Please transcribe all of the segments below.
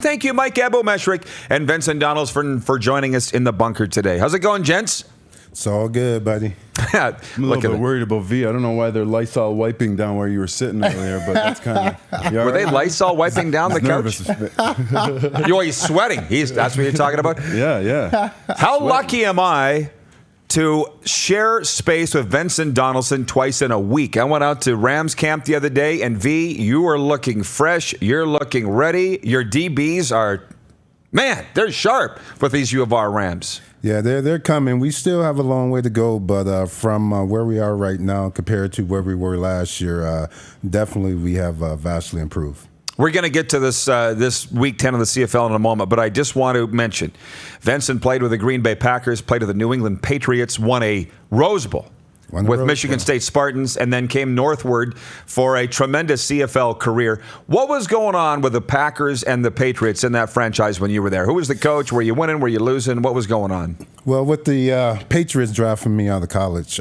Thank you, Mike Abomeshrik and Ventson Donelson for joining us in the bunker today. How's it going, gents? It's all good, buddy. I'm a little bit worried about V. I don't know why they're Lysol wiping down where you were sitting earlier, but that's kind of... Were they Lysol wiping down the couch? He's sweating. That's what you're talking about? Yeah. How lucky am I to share space with Ventson Donelson twice in a week? I went out to Rams camp the other day, and V, you are looking fresh. You're looking ready. Your DBs are, man, they're sharp with these U of R Rams. Yeah, they're coming. We still have a long way to go, but from where we are right now compared to where we were last year, definitely we have vastly improved. We're going to get to this Week 10 of the CFL in a moment, but I just want to mention, Ventson played with the Green Bay Packers, played with the New England Patriots, won a Rose Bowl with Michigan State Spartans, and then came northward for a tremendous CFL career. What was going on with the Packers and the Patriots in that franchise when you were there? Who was the coach? Were you winning? Were you losing? What was going on? Well, with the Patriots drafting me out of college,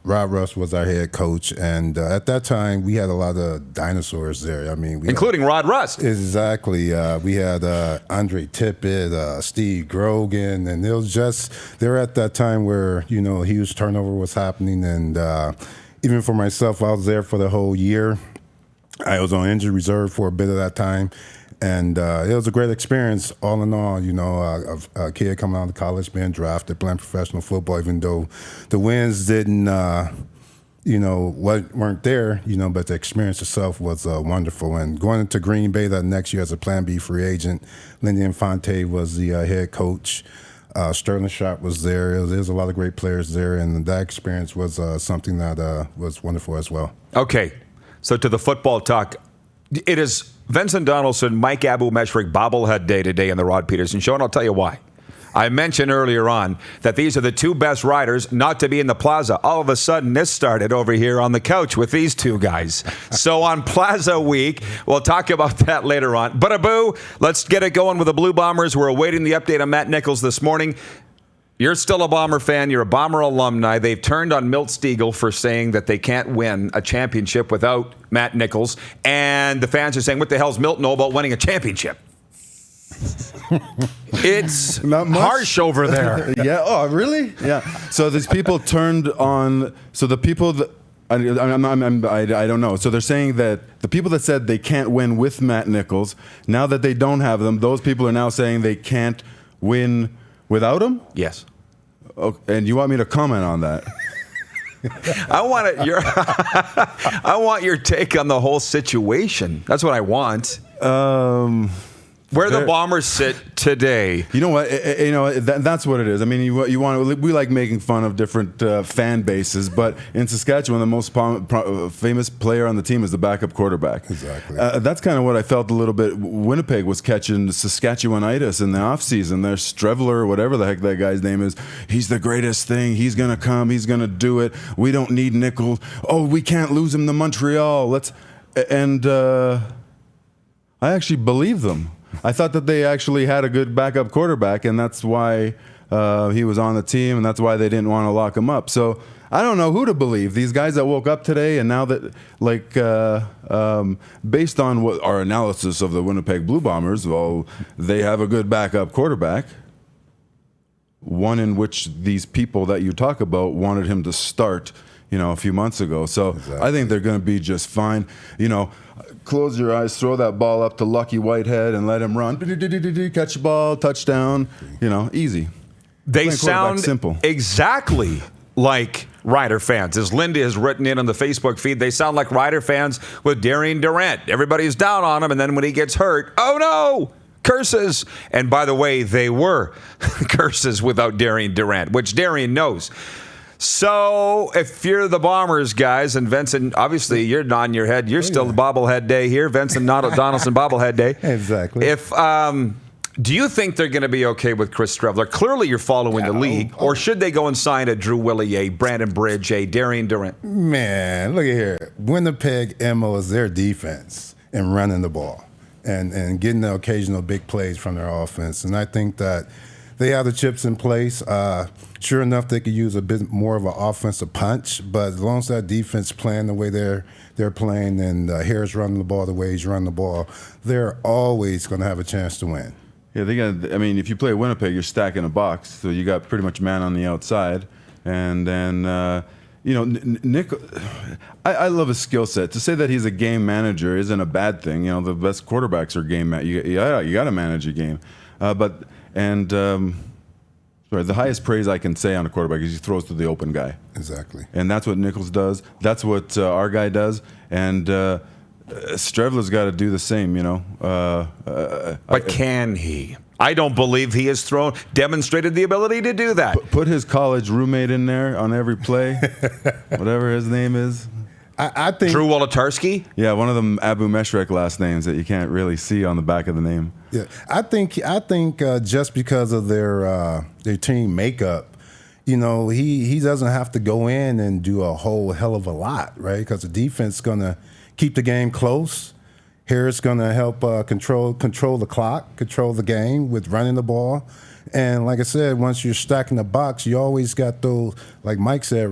Rob Russ was our head coach, and at that time we had a lot of dinosaurs there. I mean, including Rod Rust. Exactly. We had Andre Tippett, Steve Grogan, and it was just they were at that time where huge turnover was happening, and even for myself, I was there for the whole year. I was on injured reserve for a bit of that time. And it was a great experience, all in all. A kid coming out of college, being drafted, playing professional football, even though the wins didn't, weren't there, but the experience itself was wonderful. And going into Green Bay that next year as a Plan B free agent, Lindy Infante was the head coach. Sterling Sharp was there. There's a lot of great players there, and that experience was something that was wonderful as well. Okay, so to the football talk. It is Ventson Donelson, Mike Abomeshrik bobblehead day today in the Rod Pedersen Show, and I'll tell you why. I mentioned earlier on that these are the two best riders not to be in the plaza. All of a sudden, this started over here on the couch with these two guys. So on Plaza Week, we'll talk about that later on. But Abu, let's get it going with the Blue Bombers. We're awaiting the update on Matt Nichols this morning. You're still a Bomber fan. You're a Bomber alumni. They've turned on Milt Stegall for saying that they can't win a championship without Matt Nichols. And the fans are saying, what the hell's Milt know about winning a championship? It's not harsh over there. Yeah. Oh, really? Yeah. So these people turned on. So the people that I don't know. So they're saying that the people that said they can't win with Matt Nichols, now that they don't have them, those people are now saying they can't win without him? Yes. Okay, and you want me to comment on that? I want your take on the whole situation. That's what I want. Where the Bombers sit today. You know what? That's what it is. I mean, we like making fun of different fan bases, but in Saskatchewan, the most famous player on the team is the backup quarterback. Exactly. That's kind of what I felt a little bit. Winnipeg was catching Saskatchewanitis in the offseason. There's Strevler, whatever the heck that guy's name is. He's the greatest thing. He's going to come. He's going to do it. We don't need Nichols. Oh, we can't lose him to Montreal. I actually believe them. I thought that they actually had a good backup quarterback, and that's why he was on the team, and that's why they didn't want to lock him up. So I don't know who to believe. These guys that woke up today, and now that, based on what our analysis of the Winnipeg Blue Bombers, well, they have a good backup quarterback, one in which these people that you talk about wanted him to start, a few months ago. So exactly. I think they're going to be just fine. Close your eyes, throw that ball up to Lucky Whitehead and let him run. Catch the ball, touchdown. Easy. They sound simple. Exactly like Rider fans. As Linda has written in on the Facebook feed, they sound like Rider fans with Darian Durant. Everybody's down on him, and then when he gets hurt, oh no! Curses. And by the way, they were curses without Darian Durant, which Darian knows. So if you're the Bombers guys, and Ventson, obviously you're nodding your head. You're still the bobblehead day here. Ventson, Donelson bobblehead day. Exactly. Do you think they're going to be okay with Chris Strevler? Clearly you're following the league. Or should they go and sign a Drew Willie, a Brandon Bridge, a Darian Durant? Man, look at here. Winnipeg MO is their defense and running the ball and getting the occasional big plays from their offense. And I think that they have the chips in place. Sure enough, they could use a bit more of an offensive punch, but as long as that defense playing the way they're playing and Harris running the ball the way he's running the ball, they're always going to have a chance to win. Yeah, they got. I mean, if you play Winnipeg, you're stacking a box, so you got pretty much man on the outside, and then Nick. I love his skill set. To say that he's a game manager isn't a bad thing. The best quarterbacks are game. You got to manage a game, the highest praise I can say on a quarterback is he throws to the open guy. Exactly. And that's what Nichols does. That's what our guy does. And Strevler's got to do the same, But can he? I don't believe he has demonstrated the ability to do that. Put his college roommate in there on every play, whatever his name is. I think Drew Wolotarski? Yeah, one of them Abu Meshrek last names that you can't really see on the back of the name. Yeah, I think just because of their team makeup, he doesn't have to go in and do a whole hell of a lot, right? Because the defense is going to keep the game close. Harris going to help control the clock, control the game with running the ball. And like I said, once you're stacking the box, you always got those, like Mike said,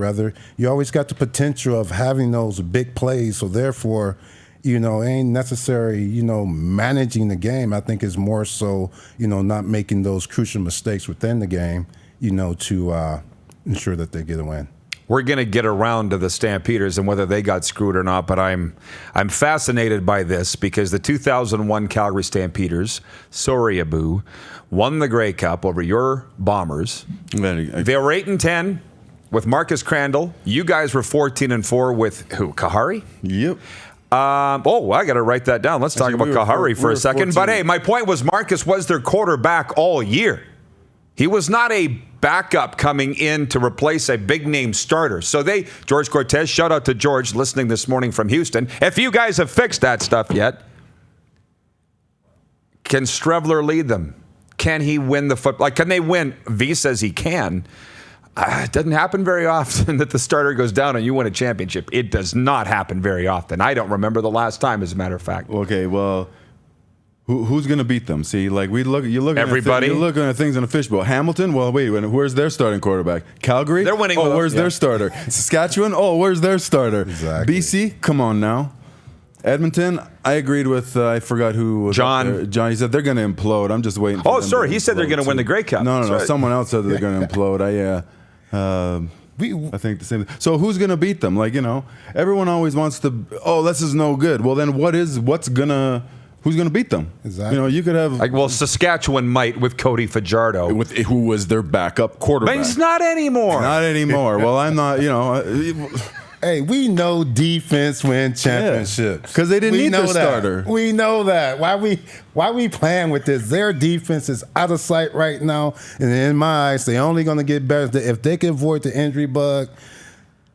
you always got the potential of having those big plays. So therefore, ain't necessary, managing the game. I think is more so, not making those crucial mistakes within the game, to ensure that they get a win. We're going to get around to the Stampeders and whether they got screwed or not, but I'm fascinated by this because the 2001 Calgary Stampeders, sorry Abu, won the Grey Cup over your Bombers. They were 8-10 with Marcus Crandall. You guys were 14-4 with who? Kahari? Yep. I got to write that down. Let's talk about Kahari for a second. 14. But hey, my point was Marcus was their quarterback all year. He was not a backup coming in to replace a big-name starter. So George Cortez, shout out to George listening this morning from Houston. If you guys have fixed that stuff yet, can Strevler lead them? Can he win the football? Can they win? V says he can. It doesn't happen very often that the starter goes down and you win a championship. It does not happen very often. I don't remember the last time, as a matter of fact. Okay, well, who's going to beat them? See, like you're looking at things in a fishbowl. Hamilton, well, wait, where's their starting quarterback? Calgary, they're winning. Oh, where's their starter? Saskatchewan, oh, where's their starter? Exactly. BC, come on now. Edmonton, I agreed with, I forgot who was John. John, he said they're going to implode. I'm just waiting for them he said they're going to win the Grey Cup. No. Right. Someone else said they're going to implode. I think the same. So who's going to beat them? Everyone always wants to, this is no good. Well, then who's going to beat them? Exactly. You could have... Saskatchewan might with Cody Fajardo. Who was their backup quarterback. But he's not anymore. Not anymore. Well, I'm not, Hey, we know defense win championships because they didn't need their starter. We know that. Why we playing with this? Their defense is out of sight right now, and in my eyes, they're only going to get better if they can avoid the injury bug.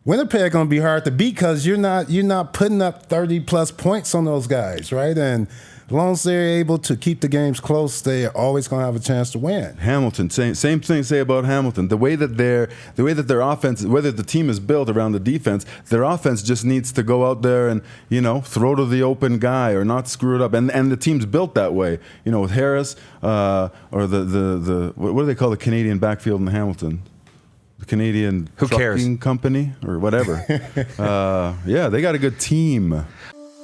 Winnipeg going to be hard to beat because you're not putting up 30+ points on those guys, right? And as long as they're able to keep the games close, they're always going to have a chance to win. Hamilton, same thing say about Hamilton. The way that their offense, whether the team is built around the defense, their offense just needs to go out there and throw to the open guy or not screw it up. And the team's built that way. With Harris or the what do they call the Canadian backfield in Hamilton? The Canadian Trucking Company or whatever. They got a good team.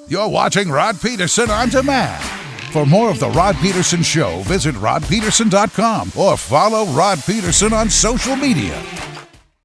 You're watching Rod Pedersen On Demand. For more of The Rod Pedersen Show, visit rodpedersen.com or follow Rod Pedersen on social media.